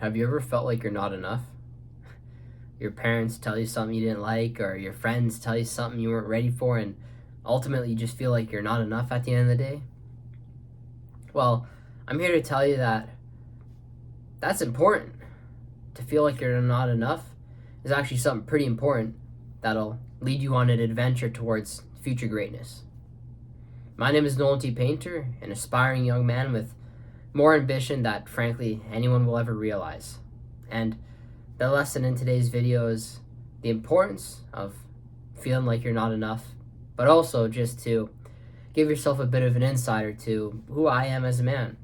Have you ever felt like you're not enough? Your parents tell you something you didn't like, or your friends tell you something you weren't ready for, and ultimately you just feel like you're not enough at the end of the day? Well, I'm here to tell you that that's important. To feel like you're not enough is actually something pretty important that'll lead you on an adventure towards future greatness. My name is Nolan T. Painter, an aspiring young man with more ambition that, frankly, anyone will ever realize. And the lesson in today's video is the importance of feeling like you're not enough, but also just to give yourself a bit of an insider to who I am as a man.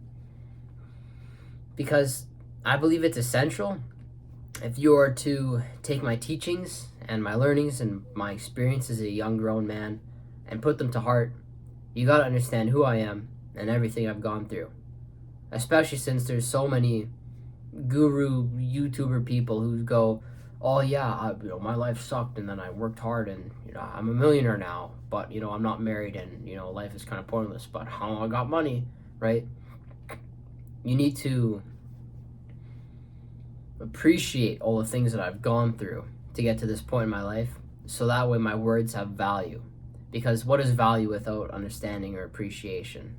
Because I believe it's essential if you are to take my teachings and my learnings and my experience as a young grown man and put them to heart. You gotta understand who I am and everything I've gone through. Especially since there's so many guru YouTuber people who go, oh yeah, my life sucked and then I worked hard and I'm a millionaire now, but I'm not married and life is kind of pointless, but how I got money, right? You need to appreciate all the things that I've gone through to get to this point in my life, so that way my words have value. Because what is value without understanding or appreciation?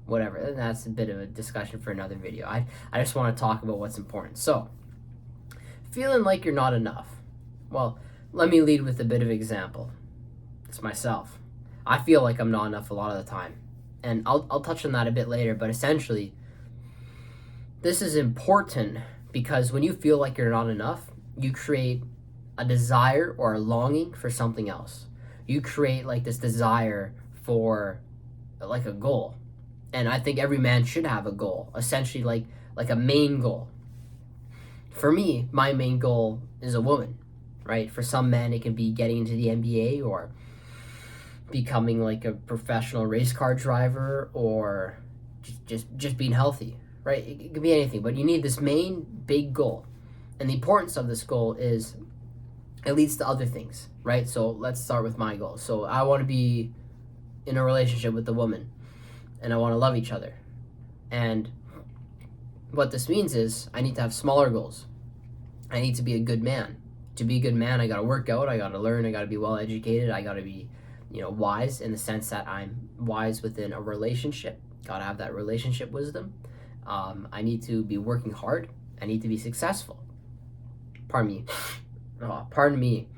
Whatever, and that's a bit of a discussion for another video. I just want to talk about what's important. So, feeling like you're not enough. Well, let me lead with a bit of example. It's myself. I feel like I'm not enough a lot of the time. And I'll touch on that a bit later, but essentially, this is important because when you feel like you're not enough, you create a desire or a longing for something else. You create like this desire for like a goal. And I think every man should have a goal, essentially like a main goal. For me, my main goal is a woman, right? For some men, it can be getting into the NBA or becoming like a professional race car driver or just being healthy, right? It could be anything, but you need this main big goal. And the importance of this goal is it leads to other things, right? So let's start with my goal. So I want to be in a relationship with a woman and I want to love each other. And what this means is I need to have smaller goals. I need to be a good man. To be a good man, I got to work out, I got to learn, I got to be well educated, I got to be, wise in the sense that I'm wise within a relationship. Got to have that relationship wisdom. I need to be working hard. I need to be successful. Pardon me.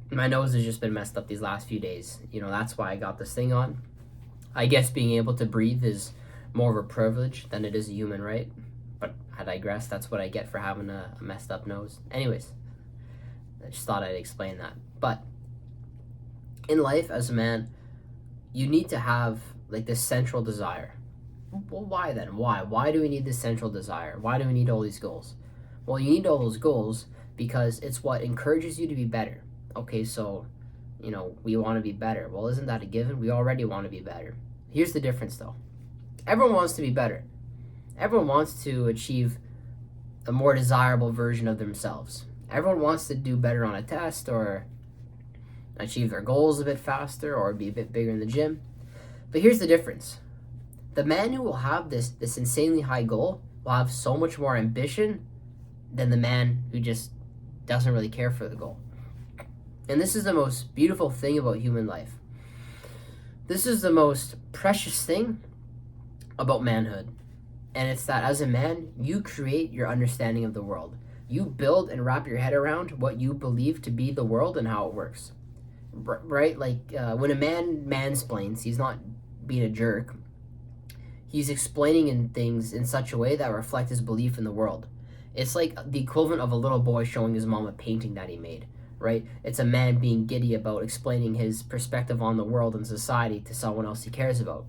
My nose has just been messed up these last few days. That's why I got this thing on. I guess being able to breathe is more of a privilege than it is a human right. But I digress. That's what I get for having a messed up nose. Anyways, I just thought I'd explain that. But in life as a man, you need to have like this central desire. Well, why then? Why? Why do we need this central desire? Why do we need all these goals? Well, you need all those goals because it's what encourages you to be better. Okay, so, we want to be better. Well, isn't that a given? We already want to be better. Here's the difference, though. Everyone wants to be better. Everyone wants to achieve a more desirable version of themselves. Everyone wants to do better on a test or achieve their goals a bit faster or be a bit bigger in the gym. But here's the difference. The man who will have this insanely high goal will have so much more ambition than the man who just doesn't really care for the goal. And this is the most beautiful thing about human life. This is the most precious thing about manhood. And it's that as a man, you create your understanding of the world. You build and wrap your head around what you believe to be the world and how it works. Right? Like when a man mansplains, he's not being a jerk. He's explaining in things in such a way that reflect his belief in the world. It's like the equivalent of a little boy showing his mom a painting that he made, right? It's a man being giddy about explaining his perspective on the world and society to someone else he cares about.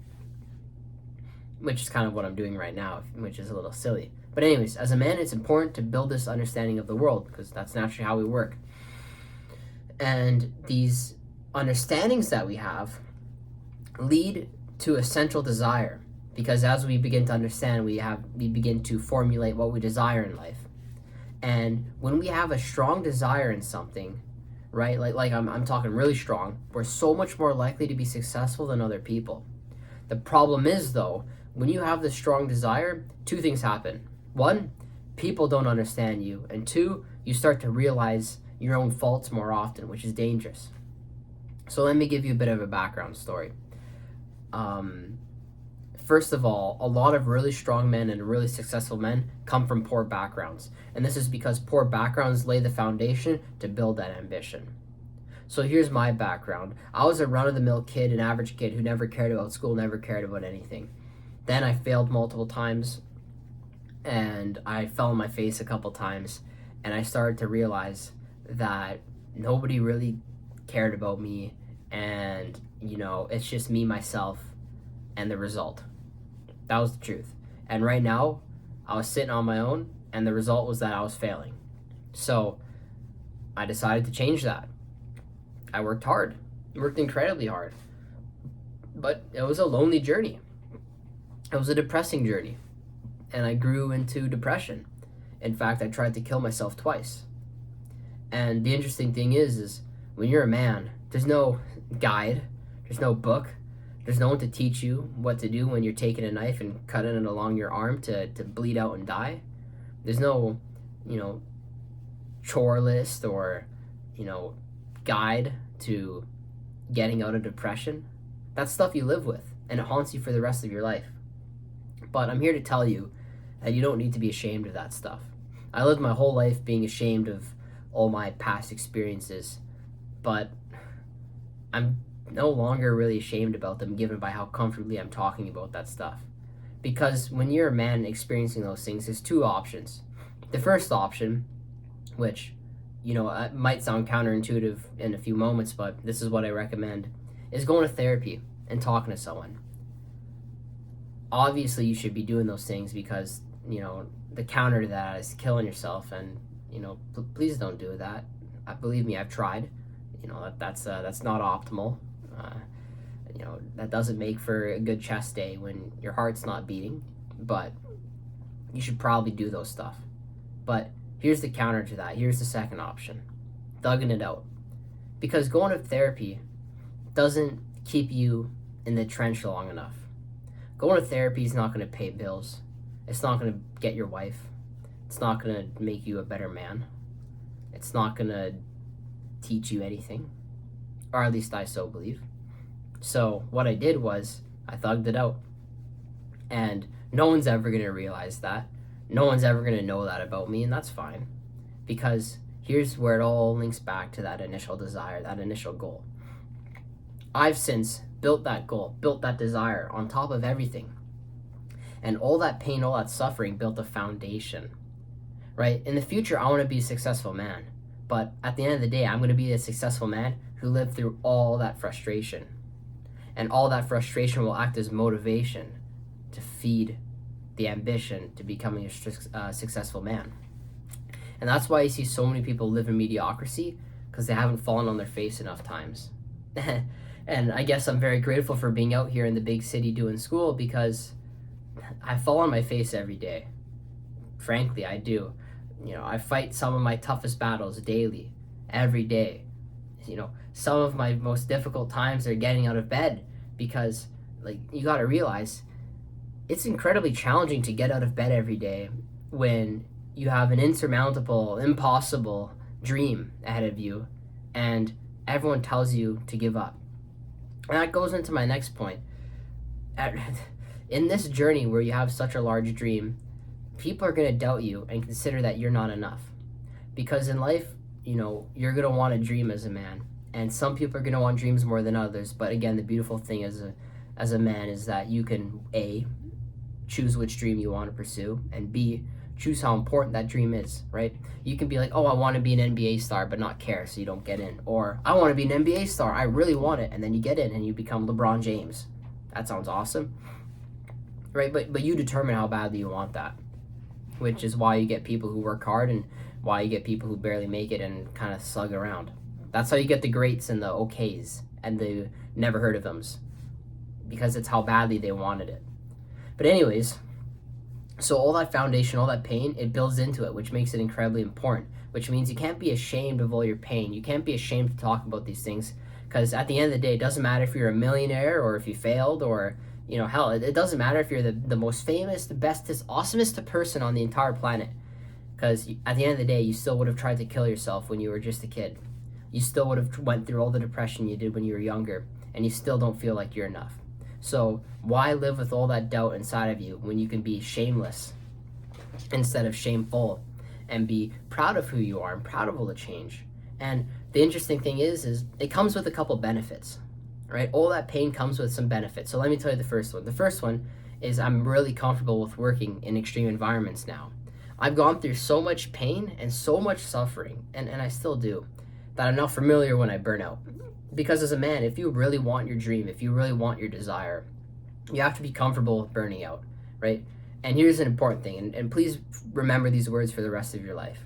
Which is kind of what I'm doing right now, which is a little silly. But anyways, as a man, it's important to build this understanding of the world because that's naturally how we work. And these understandings that we have lead to a central desire. Because as we begin to understand, we begin to formulate what we desire in life. And when we have a strong desire in something, right? Like I'm talking really strong, we're so much more likely to be successful than other people. The problem is though, when you have this strong desire, two things happen. One, people don't understand you, and 2, you start to realize your own faults more often, which is dangerous. So let me give you a bit of a background story. First of all, a lot of really strong men and really successful men come from poor backgrounds. And this is because poor backgrounds lay the foundation to build that ambition. So here's my background. I was a run-of-the-mill kid, an average kid who never cared about school, never cared about anything. Then I failed multiple times, and I fell on my face a couple times, and I started to realize that nobody really cared about me, and it's just me, myself, and the result. That was the truth. And right now, I was sitting on my own, and the result was that I was failing. So I decided to change that. I worked hard, worked incredibly hard, but it was a lonely journey. It was a depressing journey, and I grew into depression. In fact, I tried to kill myself twice. And the interesting thing is when you're a man, there's no guide, there's no book, there's no one to teach you what to do when you're taking a knife and cutting it along your arm to bleed out and die. There's no, chore list or, guide to getting out of depression. That's stuff you live with, and it haunts you for the rest of your life. But I'm here to tell you that you don't need to be ashamed of that stuff. I lived my whole life being ashamed of all my past experiences, but I'm no longer really ashamed about them, given by how comfortably I'm talking about that stuff. Because when you're a man experiencing those things, there's 2 options. The first option, which it might sound counterintuitive in a few moments, but this is what I recommend, is going to therapy and talking to someone. Obviously, you should be doing those things because, the counter to that is killing yourself, and, please don't do that. Believe me, I've tried. That's not optimal. That doesn't make for a good chest day when your heart's not beating, but you should probably do those stuff. But here's the counter to that. Here's the second option. Thugging it out. Because going to therapy doesn't keep you in the trench long enough. Going to therapy is not going to pay bills. It's not going to get your wife. It's not going to make you a better man. It's not going to teach you anything. Or at least I so believe. So what I did was I thugged it out. And no one's ever going to realize that. No one's ever going to know that about me, and that's fine. Because here's where it all links back to that initial desire, that initial goal. I've since built that goal, built that desire on top of everything. And all that pain, all that suffering built a foundation, right? In the future, I want to be a successful man. But at the end of the day, I'm going to be a successful man who lived through all that frustration. And all that frustration will act as motivation to feed the ambition to becoming a successful man. And that's why you see so many people live in mediocrity, because they haven't fallen on their face enough times. And I guess I'm very grateful for being out here in the big city doing school, because I fall on my face every day. Frankly, I do. I fight some of my toughest battles daily, every day. Some of my most difficult times are getting out of bed, because you got to realize it's incredibly challenging to get out of bed every day when you have an insurmountable, impossible dream ahead of you, and everyone tells you to give up. And that goes into my next point. In this journey where you have such a large dream, people are going to doubt you and consider that you're not enough. Because in life, you're going to want to dream as a man. And some people are going to want dreams more than others. But again, the beautiful thing as a man is that you can, A, choose which dream you want to pursue, and B, choose how important that dream is, right? You can be like, oh, I want to be an NBA star, but not care, so you don't get in. Or, I want to be an NBA star, I really want it, and then you get in and you become LeBron James. That sounds awesome, right? But you determine how badly you want that, which is why you get people who work hard and why you get people who barely make it and kind of slug around. That's how you get the greats and the okays and the never heard of thems, because it's how badly they wanted it. But anyways, so all that foundation, all that pain, it builds into it, which makes it incredibly important, which means you can't be ashamed of all your pain. You can't be ashamed to talk about these things, because at the end of the day, it doesn't matter if you're a millionaire or if you failed, or, hell, it doesn't matter if you're the most famous, the bestest, awesomest person on the entire planet. Because at the end of the day, you still would have tried to kill yourself when you were just a kid. You still would have went through all the depression you did when you were younger, and you still don't feel like you're enough. So why live with all that doubt inside of you when you can be shameless instead of shameful, and be proud of who you are and proud of all the change? And the interesting thing is it comes with a couple benefits, right? All that pain comes with some benefits. So let me tell you the first one. The first one is I'm really comfortable with working in extreme environments now. I've gone through so much pain and so much suffering, and I still do, that I'm now familiar when I burn out. Because as a man, if you really want your dream, if you really want your desire, you have to be comfortable with burning out, right? And here's an important thing, and please remember these words for the rest of your life.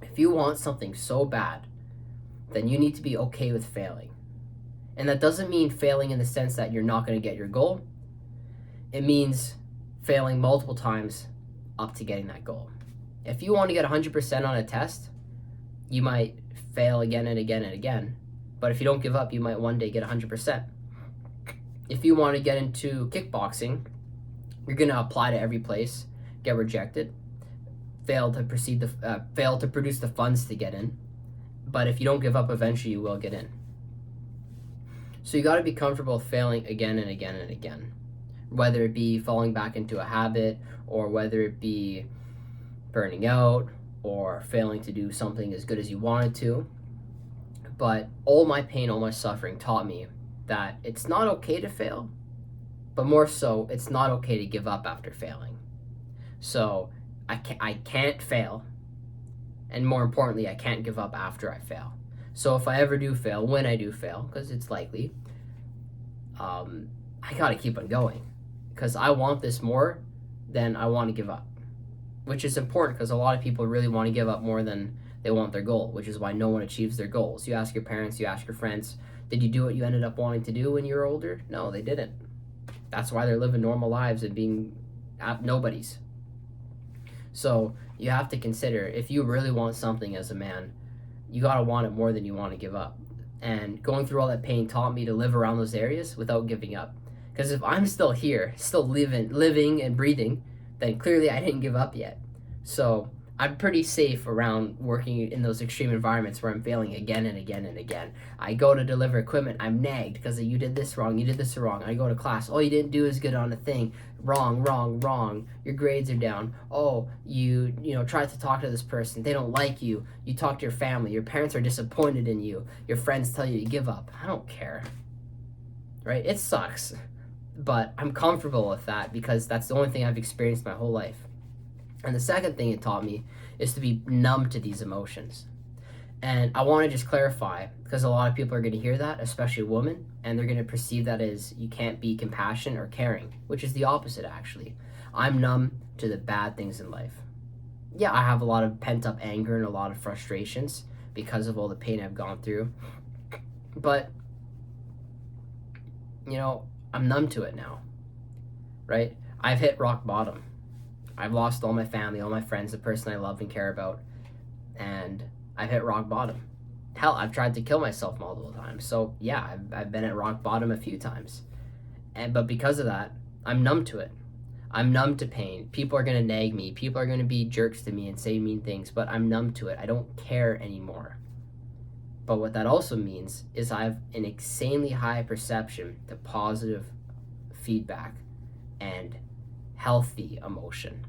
If you want something so bad, then you need to be okay with failing. And that doesn't mean failing in the sense that you're not going to get your goal. It means failing multiple times up to getting that goal. If you want to get 100% on a test, you might fail again and again and again. But if you don't give up, you might one day get 100%. If you want to get into kickboxing, you're going to apply to every place, get rejected, fail to produce the funds to get in. But if you don't give up, eventually you will get in. So you got to be comfortable failing again and again and again, whether it be falling back into a habit, or whether it be burning out, or failing to do something as good as you wanted to. But all my pain, all my suffering taught me that it's not okay to fail, but more so, it's not okay to give up after failing. So I can't fail, and more importantly, I can't give up after I fail. So if I ever do fail, when I do fail, because it's likely, I gotta keep on going, because I want this more than I want to give up, which is important because a lot of people really want to give up more than they want their goal, which is why no one achieves their goals. You ask your parents, you ask your friends, did you do what you ended up wanting to do when you were older? No, they didn't. That's why they're living normal lives and being nobodies. So you have to consider, if you really want something as a man, you gotta want it more than you want to give up. And going through all that pain taught me to live around those areas without giving up. Because if I'm still here, still living and breathing, then clearly I didn't give up yet. So I'm pretty safe around working in those extreme environments where I'm failing again and again and again. I go to deliver equipment, I'm nagged because you did this wrong, you did this wrong. I go to class, oh, you didn't do as good on a thing. Wrong. Your grades are down. Oh, you tried to talk to this person, they don't like you. You talk to your family, your parents are disappointed in you. Your friends tell you to give up. I don't care, right? It sucks, but I'm comfortable with that because that's the only thing I've experienced my whole life. And the second thing it taught me is to be numb to these emotions. And I want to just clarify, because a lot of people are going to hear that, especially women, and they're going to perceive that as you can't be compassionate or caring, which is the opposite, actually. I'm numb to the bad things in life. Yeah, I have a lot of pent-up anger and a lot of frustrations because of all the pain I've gone through. But, I'm numb to it now, right? I've hit rock bottom. I've lost all my family, all my friends, the person I love and care about, and I've hit rock bottom. Hell, I've tried to kill myself multiple times. So yeah, I've been at rock bottom a few times. But because of that, I'm numb to it. I'm numb to pain. People are going to nag me. People are going to be jerks to me and say mean things, but I'm numb to it. I don't care anymore. But what that also means is I have an insanely high perception to positive feedback and healthy emotion.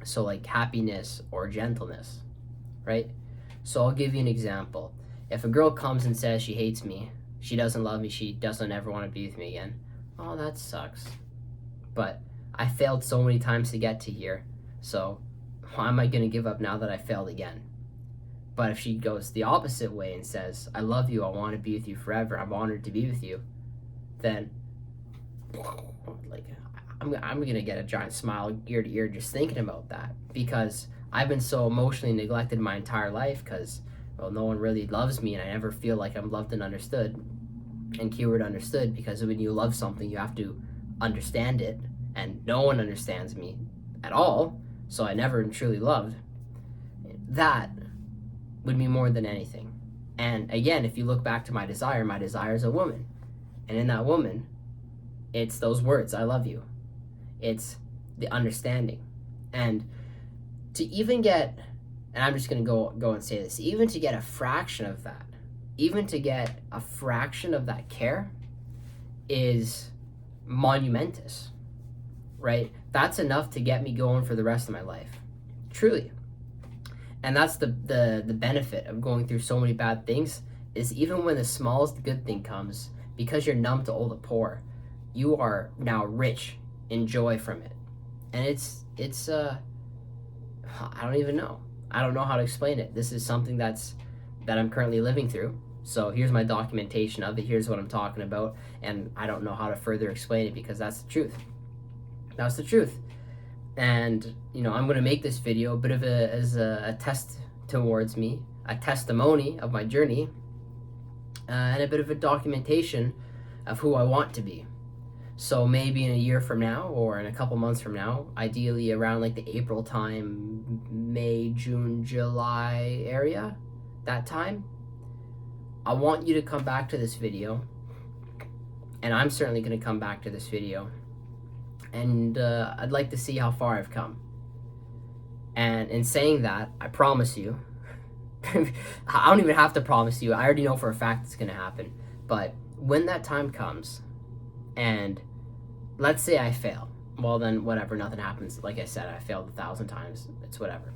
So like happiness or gentleness, right? So I'll give you an example. If a girl comes and says she hates me, she doesn't love me, she doesn't ever want to be with me again, oh, that sucks. But I failed so many times to get to here, so why am I going to give up now that I failed again? But if she goes the opposite way and says, I love you, I want to be with you forever, I'm honored to be with you, then like I'm going to get a giant smile ear to ear just thinking about that, because I've been so emotionally neglected my entire life because, well, no one really loves me and I never feel like I'm loved and understood. And keyword understood, because when you love something, you have to understand it, and no one understands me at all, so I never truly loved. That would mean more than anything. And again, if you look back to my desire is a woman. And in that woman, it's those words, I love you. It's the understanding. And to even get, and I'm just going to go and say this, even to get a fraction of that, even to get a fraction of that care is monumentous, right? That's enough to get me going for the rest of my life, truly. And that's the benefit of going through so many bad things, is even when the smallest good thing comes, because you're numb to all the poor, you are now rich in joy from it. And it's I don't even know. I don't know how to explain it. This is something that I'm currently living through. So here's my documentation of it. Here's what I'm talking about. And I don't know how to further explain it, because that's the truth. That's the truth. And, I'm going to make this video a bit of as a test towards me, a testimony of my journey, and a bit of a documentation of who I want to be. So maybe in a year from now, or in a couple months from now, ideally around like the April time, May, June, July area, that time, I want you to come back to this video, and I'm certainly going to come back to this video, and I'd like to see how far I've come. And in saying that, I promise you, I don't even have to promise you, I already know for a fact it's going to happen, but when that time comes, and let's say I fail, well then whatever, nothing happens. Like I said, I failed 1,000 times, it's whatever.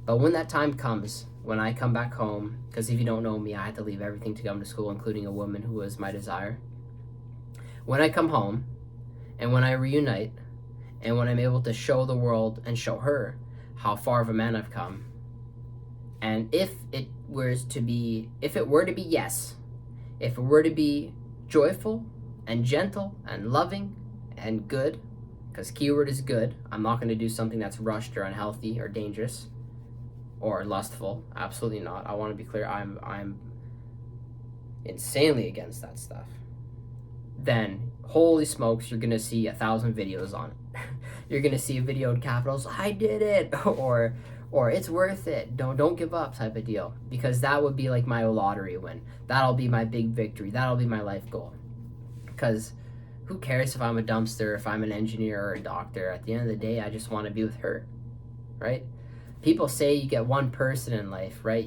But when that time comes, when I come back home, because if you don't know me, I had to leave everything to come to school, including a woman who was my desire. When I come home, and when I reunite, and when I'm able to show the world and show her how far of a man I've come, and if it were to be yes, if it were to be joyful and gentle and loving and good, because keyword is good, I'm not going to do something that's rushed or unhealthy or dangerous or lustful. Absolutely not. I want to be clear, I'm insanely against that stuff. Then holy smokes, you're going to see 1,000 videos on it. You're going to see a video in capitals, I did it, or it's worth it, don't give up type of deal, because that would be like my lottery win. That'll be my big victory. That'll be my life goal. Because who cares if I'm a dumpster, if I'm an engineer or a doctor? At the end of the day, I just want to be with her, right? People say you get one person in life, right?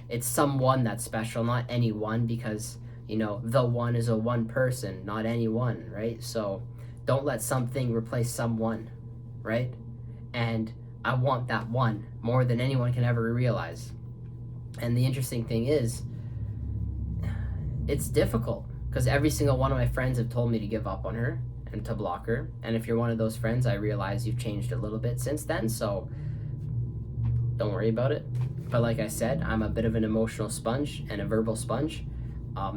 It's someone that's special, not anyone, because, the one is a one person, not anyone, right? So don't let something replace someone, right? And I want that one more than anyone can ever realize. And the interesting thing is, it's difficult, because every single one of my friends have told me to give up on her and to block her. And if you're one of those friends, I realize you've changed a little bit since then, so don't worry about it. But like I said, I'm a bit of an emotional sponge and a verbal sponge.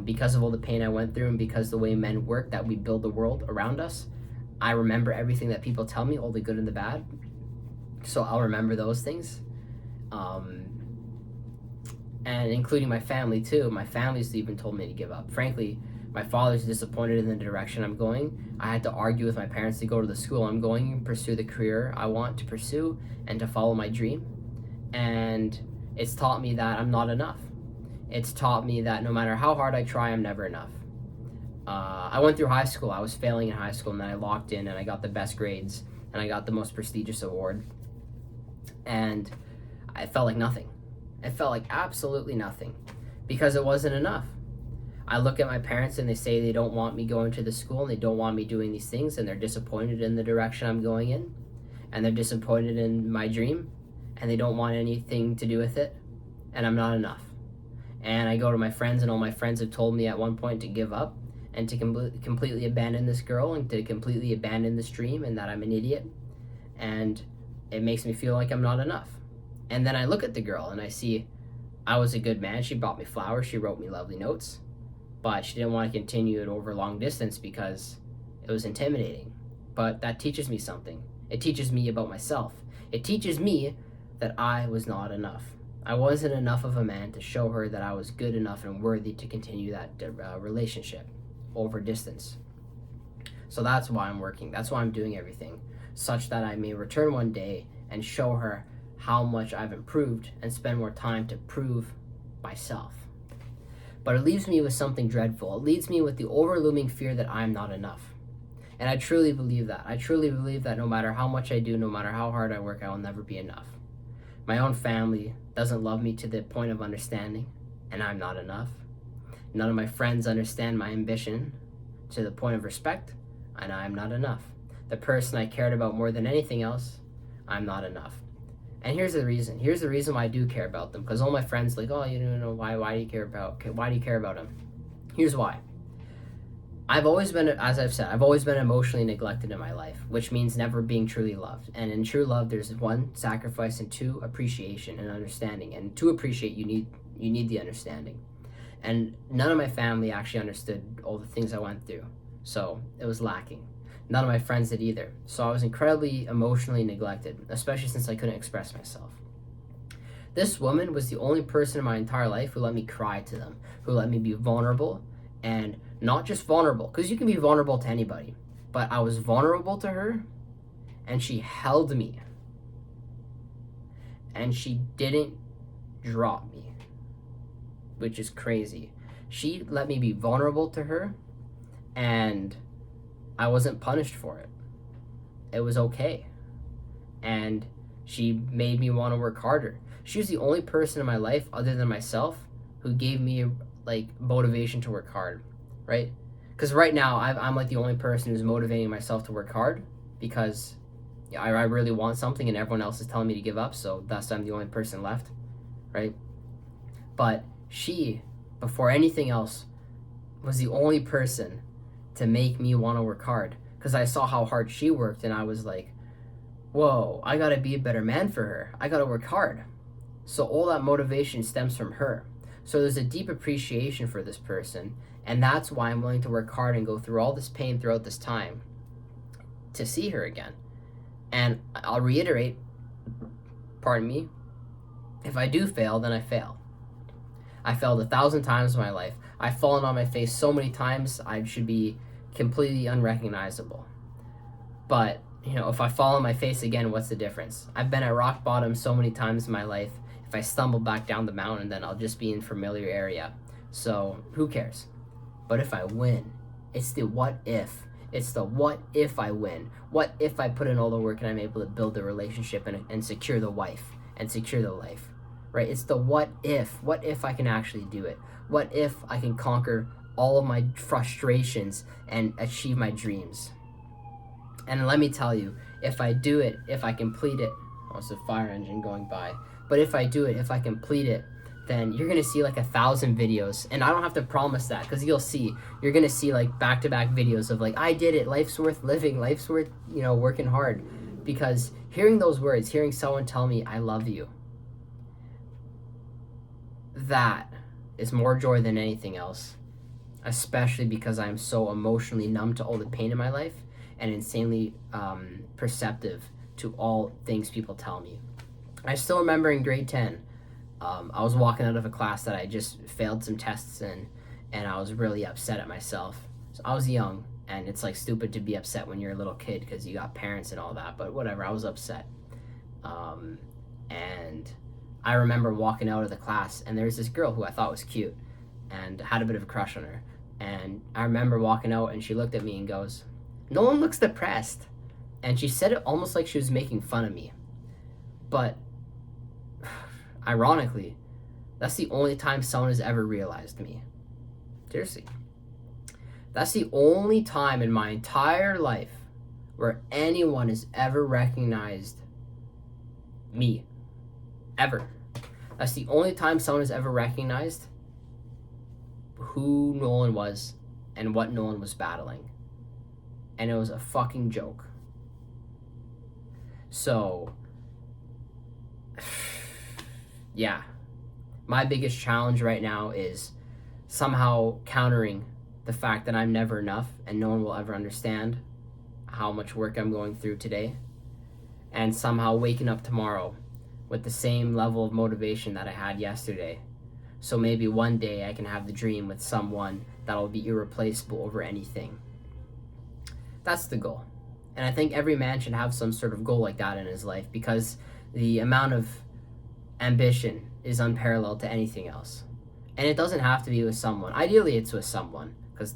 Because of all the pain I went through, and because the way men work, that we build the world around us, I remember everything that people tell me, all the good and the bad. So I'll remember those things. And including my family too. My family's even told me to give up. Frankly, my father's disappointed in the direction I'm going. I had to argue with my parents to go to the school I'm going and pursue the career I want to pursue and to follow my dream. And it's taught me that I'm not enough. It's taught me that no matter how hard I try, I'm never enough. I went through high school. I was failing in high school, and then I locked in and I got the best grades and I got the most prestigious award. And I felt like nothing. It felt like absolutely nothing, because it wasn't enough. I look at my parents and they say they don't want me going to the school and they don't want me doing these things, and they're disappointed in the direction I'm going in, and they're disappointed in my dream, and they don't want anything to do with it, and I'm not enough. And I go to my friends, and all my friends have told me at one point to give up and to completely abandon this girl and to completely abandon this dream, and that I'm an idiot, and it makes me feel like I'm not enough. And then I look at the girl and I see I was a good man. She bought me flowers, she wrote me lovely notes, but she didn't want to continue it over long distance because it was intimidating. But that teaches me something. It teaches me about myself. It teaches me that I was not enough. I wasn't enough of a man to show her that I was good enough and worthy to continue that relationship over distance. So that's why I'm working. That's why I'm doing everything, such that I may return one day and show her how much I've improved and spend more time to prove myself. But it leaves me with something dreadful. It leaves me with the overlooming fear that I'm not enough. And I truly believe that. I truly believe that no matter how much I do, no matter how hard I work, I will never be enough. My own family doesn't love me to the point of understanding, and I'm not enough. None of my friends understand my ambition to the point of respect, and I'm not enough. The person I cared about more than anything else, I'm not enough. And here's the reason. Here's the reason why I do care about them. Because all my friends like, oh, you don't know why do you care about them? Here's why. I've always been, as I've said, I've always been emotionally neglected in my life, which means never being truly loved. And in true love, there's one, sacrifice, and two, appreciation and understanding. And to appreciate, you need the understanding. And none of my family actually understood all the things I went through, so it was lacking. None of my friends did either, so I was incredibly emotionally neglected, especially since I couldn't express myself. This woman was the only person in my entire life who let me cry to them, who let me be vulnerable, and not just vulnerable, because you can be vulnerable to anybody, but I was vulnerable to her, and she held me, and she didn't drop me, which is crazy. She let me be vulnerable to her, and I wasn't punished for it. It was okay. And she made me want to work harder. She was the only person in my life other than myself who gave me like motivation to work hard, right? Because right now I'm like the only person who's motivating myself to work hard because I really want something and everyone else is telling me to give up, so thus I'm the only person left, right? But she, before anything else, was the only person to make me want to work hard, because I saw how hard she worked and I was like, whoa, I gotta be a better man for her. I gotta work hard. So all that motivation stems from her. So there's a deep appreciation for this person, and that's why I'm willing to work hard and go through all this pain throughout this time to see her again. And I'll reiterate, pardon me, if I do fail, then I fail. I failed 1,000 times in my life. I've fallen on my face so many times I should be completely unrecognizable. But, if I fall on my face again, what's the difference? I've been at rock bottom so many times in my life. If I stumble back down the mountain, then I'll just be in familiar area. So, who cares? But if I win, it's the what if. It's the what if I win. What if I put in all the work and I'm able to build the relationship and secure the wife and secure the life, right? It's the what if. What if I can actually do it? What if I can conquer all of my frustrations and achieve my dreams? And let me tell you, if I do it, if I complete it, oh, it's a fire engine going by. But if I do it, if I complete it, then you're gonna see like 1,000 videos. And I don't have to promise that, because you're gonna see like back-to-back videos of like, I did it, life's worth living, life's worth, working hard. Because hearing those words, hearing someone tell me, I love you, that is more joy than anything else. Especially because I'm so emotionally numb to all the pain in my life and insanely perceptive to all things people tell me. I still remember in grade 10, I was walking out of a class that I just failed some tests in, and I was really upset at myself. So I was young, and it's like stupid to be upset when you're a little kid because you got parents and all that, but whatever, I was upset. And I remember walking out of the class, and there was this girl who I thought was cute and had a bit of a crush on her. And I remember walking out, and she looked at me and goes, "No one looks depressed." And she said it almost like she was making fun of me. But ironically, that's the only time someone has ever realized me. Seriously. That's the only time in my entire life where anyone has ever recognized me. Ever. That's the only time someone has ever recognized who Nolan was and what Nolan was battling. And it was a fucking joke. So, yeah. My biggest challenge right now is somehow countering the fact that I'm never enough and no one will ever understand how much work I'm going through today, and somehow waking up tomorrow with the same level of motivation that I had yesterday. So maybe one day I can have the dream with someone that'll be irreplaceable over anything. That's the goal. And I think every man should have some sort of goal like that in his life, because the amount of ambition is unparalleled to anything else. And it doesn't have to be with someone. Ideally, it's with someone, because,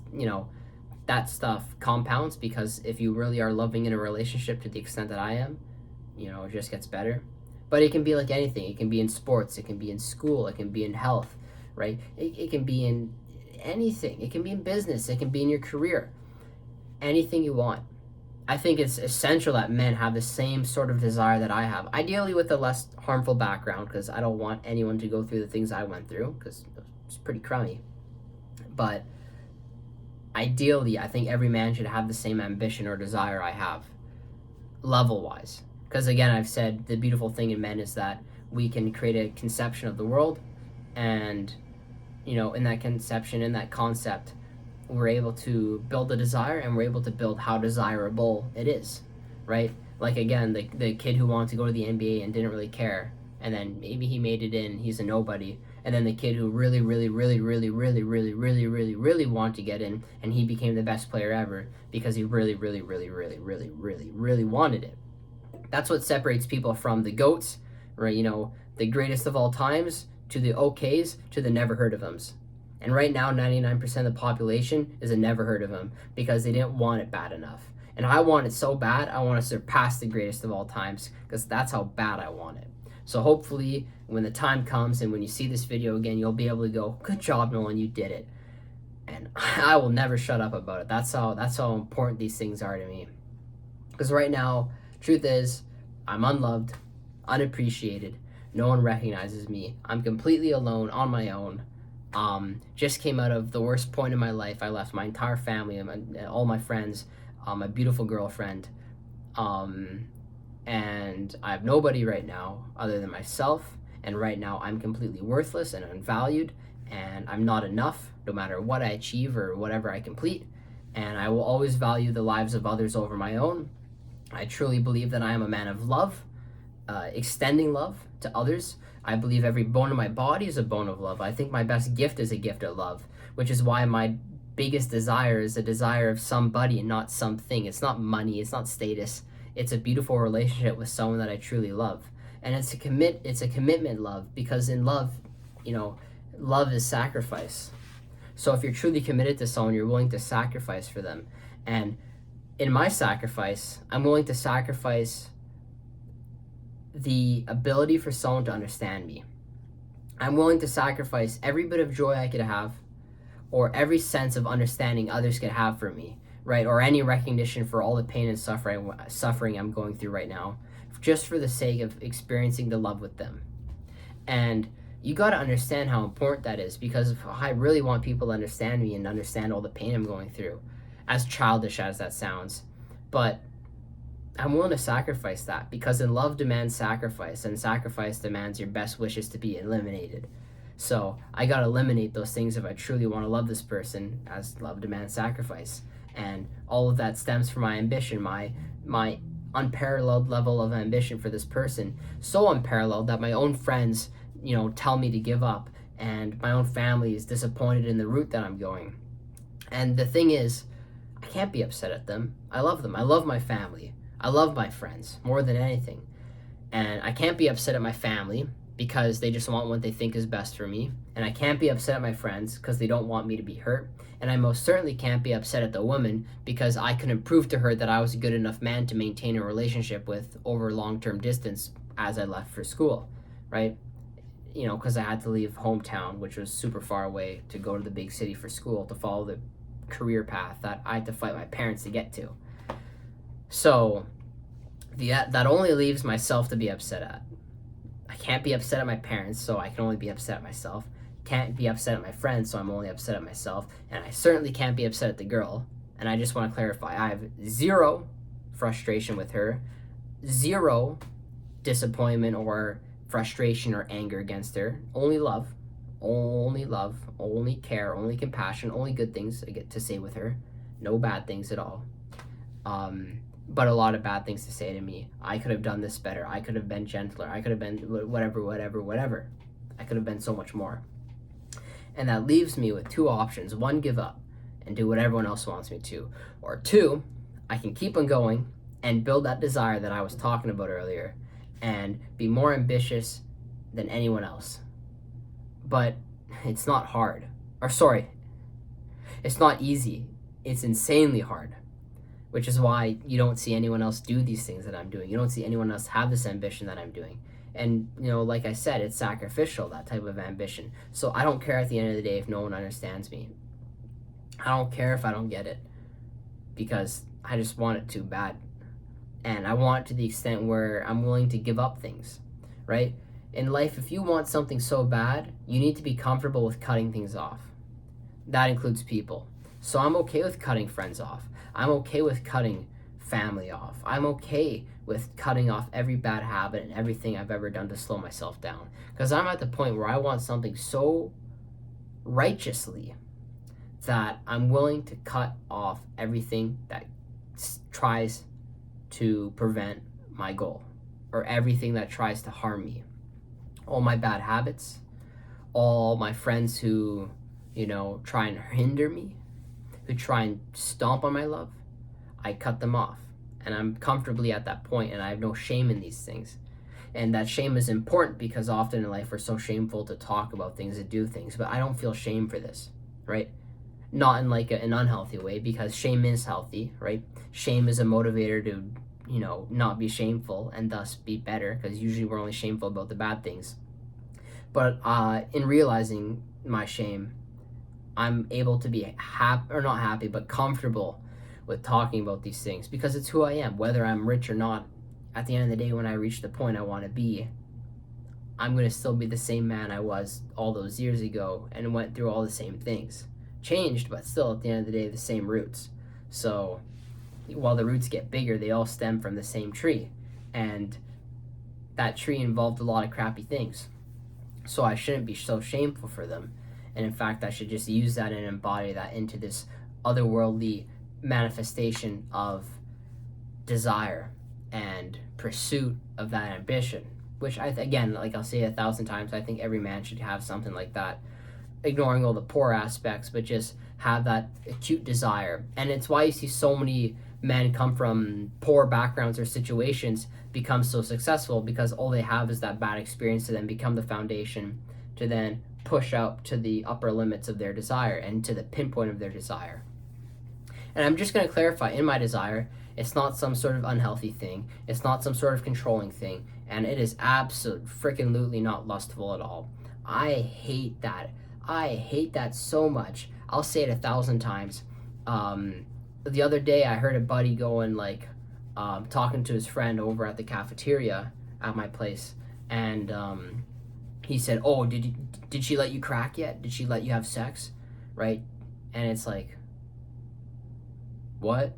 that stuff compounds, because if you really are loving in a relationship to the extent that I am, it just gets better. But it can be like anything. It can be in sports, it can be in school, it can be in health, right? It can be in anything. It can be in business, it can be in your career. Anything you want. I think it's essential that men have the same sort of desire that I have, ideally with a less harmful background, because I don't want anyone to go through the things I went through, because it's pretty crummy. But ideally, I think every man should have the same ambition or desire I have, level-wise. Because again, I've said the beautiful thing in men is that we can create a conception of the world, and in that conception, in that concept, we're able to build a desire, and we're able to build how desirable it is, right? Like again, the kid who wanted to go to the NBA and didn't really care, and then maybe he made it in, he's a nobody, and then the kid who really wanted to get in, and he became the best player ever because he really wanted it. That's what separates people from the GOATs, right? The greatest of all times, to the OKs, to the never heard of them's. And right now, 99% of the population is a never heard of them because they didn't want it bad enough. And I want it so bad, I want to surpass the greatest of all times because that's how bad I want it. So hopefully, when the time comes and when you see this video again, you'll be able to go, good job, Nolan, you did it. And I will never shut up about it. That's how important these things are to me. Because right now, truth is, I'm unloved, unappreciated. No one recognizes me. I'm completely alone on my own. Just came out of the worst point in my life. I left my entire family, all my friends, my beautiful girlfriend, and I have nobody right now other than myself. And right now I'm completely worthless and unvalued, and I'm not enough no matter what I achieve or whatever I complete. And I will always value the lives of others over my own. I truly believe that I am a man of love, extending love to others. I believe every bone in my body is a bone of love. I think my best gift is a gift of love, which is why my biggest desire is a desire of somebody and not something. It's not money, it's not status. It's a beautiful relationship with someone that I truly love. And it's a commitment love, because in love, love is sacrifice. So if you're truly committed to someone, you're willing to sacrifice for them. And in my sacrifice, I'm willing to sacrifice the ability for someone to understand me. I'm willing to sacrifice every bit of joy I could have, or every sense of understanding others could have for me, right? Or any recognition for all the pain and suffering I'm going through right now, just for the sake of experiencing the love with them. And you got to understand how important that is, because I really want people to understand me and understand all the pain I'm going through, as childish as that sounds. But I'm willing to sacrifice that, because in love demands sacrifice, and sacrifice demands your best wishes to be eliminated. So I gotta eliminate those things if I truly want to love this person, as love demands sacrifice. And all of that stems from my ambition, my unparalleled level of ambition for this person. So unparalleled that my own friends, tell me to give up, and my own family is disappointed in the route that I'm going. And the thing is, I can't be upset at them. I love them. I love my family. I love my friends more than anything. And I can't be upset at my family because they just want what they think is best for me. And I can't be upset at my friends because they don't want me to be hurt. And I most certainly can't be upset at the woman because I couldn't prove to her that I was a good enough man to maintain a relationship with over long-term distance as I left for school, right? Because I had to leave hometown, which was super far away, to go to the big city for school, to follow the career path that I had to fight my parents to get to. So that only leaves myself to be upset at. I can't be upset at my parents, so I can only be upset at myself. Can't be upset at my friends, so I'm only upset at myself. And I certainly can't be upset at the girl. And I just want to clarify, I have zero frustration with her, zero disappointment or frustration or anger against her. Only love, only care, only compassion, only good things I get to say with her. No bad things at all. But a lot of bad things to say to me. I could have done this better. I could have been gentler. I could have been whatever. I could have been so much more. And that leaves me with two options. One, give up and do what everyone else wants me to. Or two, I can keep on going and build that desire that I was talking about earlier and be more ambitious than anyone else. But it's not hard. It's not easy. It's insanely hard. Which is why you don't see anyone else do these things that I'm doing. You don't see anyone else have this ambition that I'm doing. And, like I said, it's sacrificial, that type of ambition. So I don't care at the end of the day if no one understands me. I don't care if I don't get it, because I just want it too bad. And I want it to the extent where I'm willing to give up things, right? In life, if you want something so bad, you need to be comfortable with cutting things off. That includes people. So I'm okay with cutting friends off. I'm okay with cutting family off. I'm okay with cutting off every bad habit and everything I've ever done to slow myself down. Because I'm at the point where I want something so righteously that I'm willing to cut off everything that tries to prevent my goal, or everything that tries to harm me. All my bad habits, all my friends who, try and hinder me, who try and stomp on my love, I cut them off. And I'm comfortably at that point, and I have no shame in these things. And that shame is important because often in life we're so shameful to talk about things and do things, but I don't feel shame for this, right? Not in like an unhealthy way, because shame is healthy, right? Shame is a motivator to, not be shameful and thus be better, because usually we're only shameful about the bad things. But in realizing my shame, I'm able to be not happy, but comfortable with talking about these things, because it's who I am. Whether I'm rich or not, at the end of the day, when I reach the point I want to be, I'm going to still be the same man I was all those years ago and went through all the same things. Changed, but still at the end of the day, the same roots. So while the roots get bigger, they all stem from the same tree. And that tree involved a lot of crappy things. So I shouldn't be so shameful for them. And in fact, I should just use that and embody that into this otherworldly manifestation of desire and pursuit of that ambition, which again, like I'll say 1,000 times, I think every man should have something like that, ignoring all the poor aspects, but just have that acute desire. And it's why you see so many men come from poor backgrounds or situations become so successful, because all they have is that bad experience to then become the foundation to then push up to the upper limits of their desire and to the pinpoint of their desire. And I'm just going to clarify, in my desire, it's not some sort of unhealthy thing. It's not some sort of controlling thing. And it is freaking not lustful at all. I hate that. I hate that so much. I'll say it 1,000 times. The other day, I heard a buddy going, talking to his friend over at the cafeteria at my place. And he said, oh, did she let you crack yet? Did she let you have sex? Right? And it's like, what?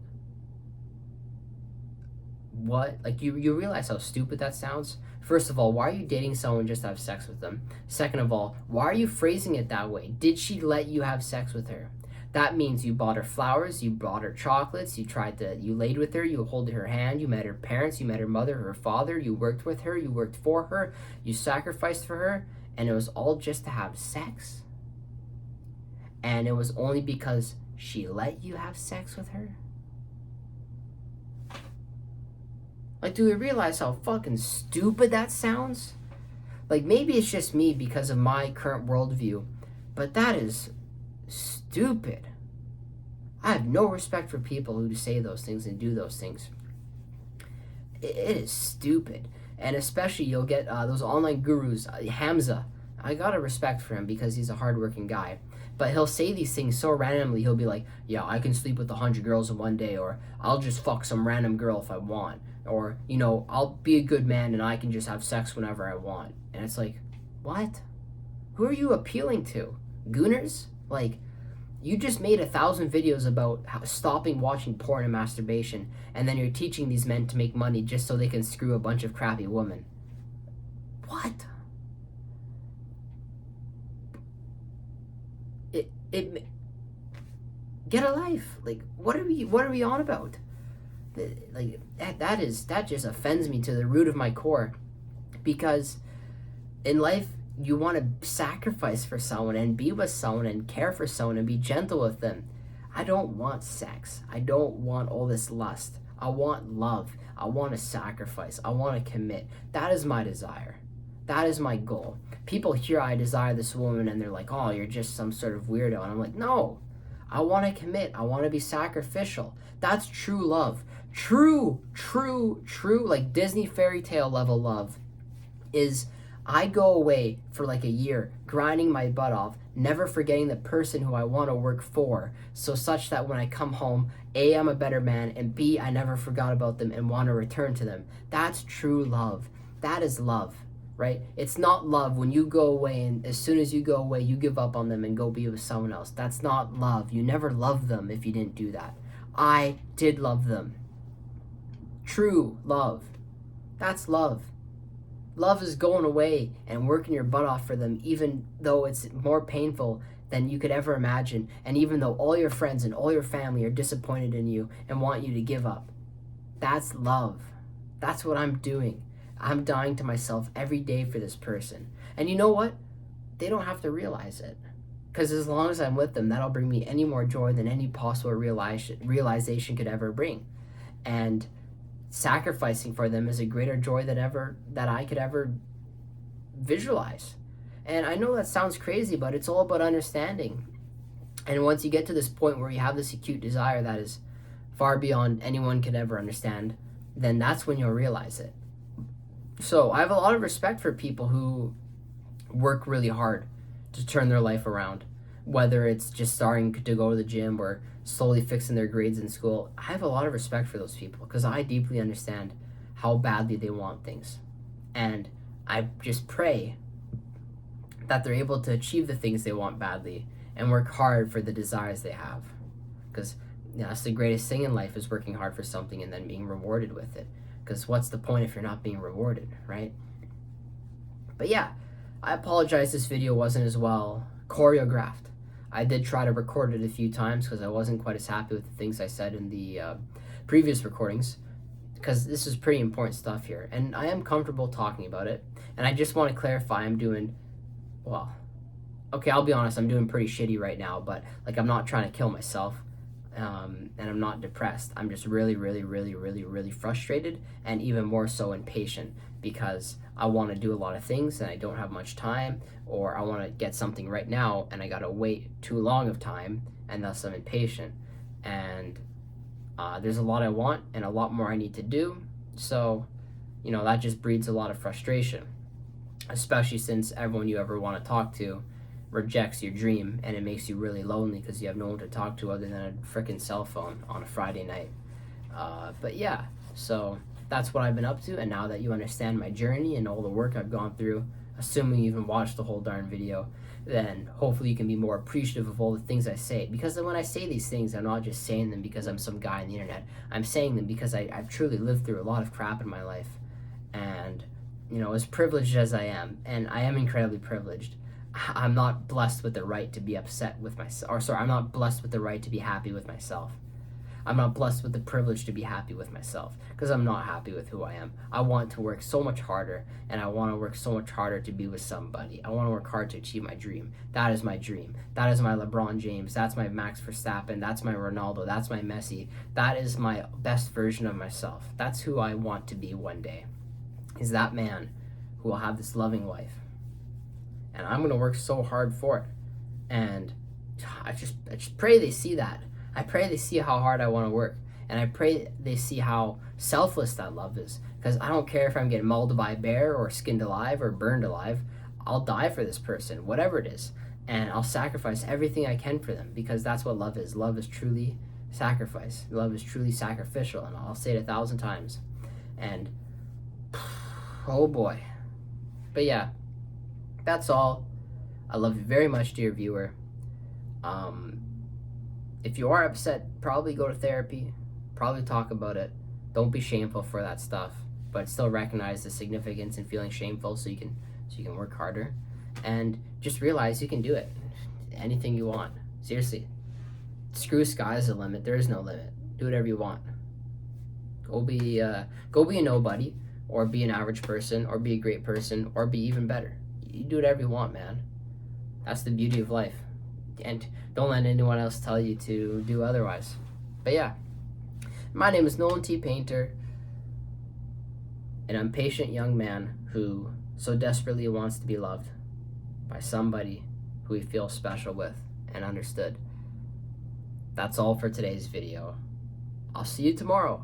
Like, you realize how stupid that sounds? First of all, why are you dating someone just to have sex with them? Second of all, why are you phrasing it that way? Did she let you have sex with her? That means you bought her flowers, you bought her chocolates, you laid with her, you held her hand, you met her parents, you met her mother, her father, you worked with her, you worked for her, you sacrificed for her, and it was all just to have sex? And it was only because she let you have sex with her? Like, do we realize how fucking stupid that sounds? Like, maybe it's just me because of my current worldview, but that is stupid. I have no respect for people who say those things and do those things. It is stupid. And especially you'll get those online gurus, Hamza. I gotta respect for him because he's a hardworking guy. But he'll say these things so randomly. He'll be like, yeah, I can sleep with 100 girls in one day, or I'll just fuck some random girl if I want. Or, I'll be a good man and I can just have sex whenever I want. And it's like, what? Who are you appealing to? Gooners? Like, you just made 1,000 videos about stopping watching porn and masturbation, and then you're teaching these men to make money just so they can screw a bunch of crappy women. What? It get a life. Like, what are we on about? Like, that just offends me to the root of my core, because in life you want to sacrifice for someone and be with someone and care for someone and be gentle with them. I don't want sex. I don't want all this lust. I want love. I want to sacrifice. I want to commit. That is my desire. That is my goal. People hear I desire this woman and they're like, oh, you're just some sort of weirdo. And I'm like, no, I want to commit. I want to be sacrificial. That's true love. True, like Disney fairy tale level love is I go away for like a year, grinding my butt off, never forgetting the person who I want to work for, so such that when I come home, A, I'm a better man, and B, I never forgot about them and want to return to them. That's true love. That is love, right? It's not love when you go away and as soon as you go away, you give up on them and go be with someone else. That's not love. You never loved them if you didn't do that. I did love them. True love. That's love. Love is going away and working your butt off for them, even though it's more painful than you could ever imagine, and even though all your friends and all your family are disappointed in you and want you to give up. That's love. That's what I'm doing. I'm dying to myself every day for this person. And you know what? They don't have to realize it. Because as long as I'm with them, that'll bring me any more joy than any possible realization could ever bring. And sacrificing for them is a greater joy that I could ever visualize. And I know that sounds crazy, but it's all about understanding. And once you get to this point where you have this acute desire that is far beyond anyone could ever understand, then that's when you'll realize it. So I have a lot of respect for people who work really hard to turn their life around, whether it's just starting to go to the gym or slowly fixing their grades in school. I have a lot of respect for those people because I deeply understand how badly they want things. And I just pray that they're able to achieve the things they want badly and work hard for the desires they have. Because that's the greatest thing in life, is working hard for something and then being rewarded with it. Because what's the point if you're not being rewarded, right? But yeah, I apologize this video wasn't as well choreographed. I did try to record it a few times because I wasn't quite as happy with the things I said in the previous recordings, because this is pretty important stuff here. And I am comfortable talking about it. And I just want to clarify, I'm doing, well, okay, I'll be honest, I'm doing pretty shitty right now, but like I'm not trying to kill myself. And I'm not depressed. I'm just really, really, really, really, really frustrated, and even more so impatient, because I want to do a lot of things and I don't have much time, or I want to get something right now and I gotta wait too long of time, and thus I'm impatient. And there's a lot I want and a lot more I need to do, so that just breeds a lot of frustration, especially since everyone you ever want to talk to rejects your dream, and it makes you really lonely because you have no one to talk to other than a freaking cell phone on a Friday night. But yeah, so that's what I've been up to, and now that you understand my journey and all the work I've gone through, assuming you even watched the whole darn video, then hopefully you can be more appreciative of all the things I say. Because when I say these things, I'm not just saying them because I'm some guy on the internet. I'm saying them because I've truly lived through a lot of crap in my life. And, as privileged as I am, and I am incredibly privileged, I'm not blessed with the right to be upset with myself. I'm not blessed with the right to be happy with myself. I'm not blessed with the privilege to be happy with myself, because I'm not happy with who I am. I want to work so much harder, and I want to work so much harder to be with somebody. I want to work hard to achieve my dream. That is my dream. That is my LeBron James. That's my Max Verstappen. That's my Ronaldo. That's my Messi. That is my best version of myself. That's who I want to be one day, is that man who will have this loving wife. And I'm going to work so hard for it. And I just pray they see that. I pray they see how hard I want to work. And I pray they see how selfless that love is. Because I don't care if I'm getting mauled by a bear or skinned alive or burned alive. I'll die for this person, whatever it is. And I'll sacrifice everything I can for them. Because that's what love is. Love is truly sacrifice. Love is truly sacrificial. And I'll say it 1,000 times. And, oh boy. But yeah. That's all. I love you very much, dear viewer. If you are upset, probably go to therapy. Probably talk about it. Don't be shameful for that stuff, but still recognize the significance in feeling shameful, so you can work harder, and just realize you can do it. Anything you want. Seriously. Screw sky's the limit. There is no limit. Do whatever you want. Go be a nobody, or be an average person, or be a great person, or be even better. You do whatever you want, man. That's the beauty of life. And don't let anyone else tell you to do otherwise. But yeah, my name is Nolan T. Painter, an impatient young man who so desperately wants to be loved by somebody who he feels special with and understood. That's all for today's video. I'll see you tomorrow,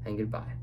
and goodbye.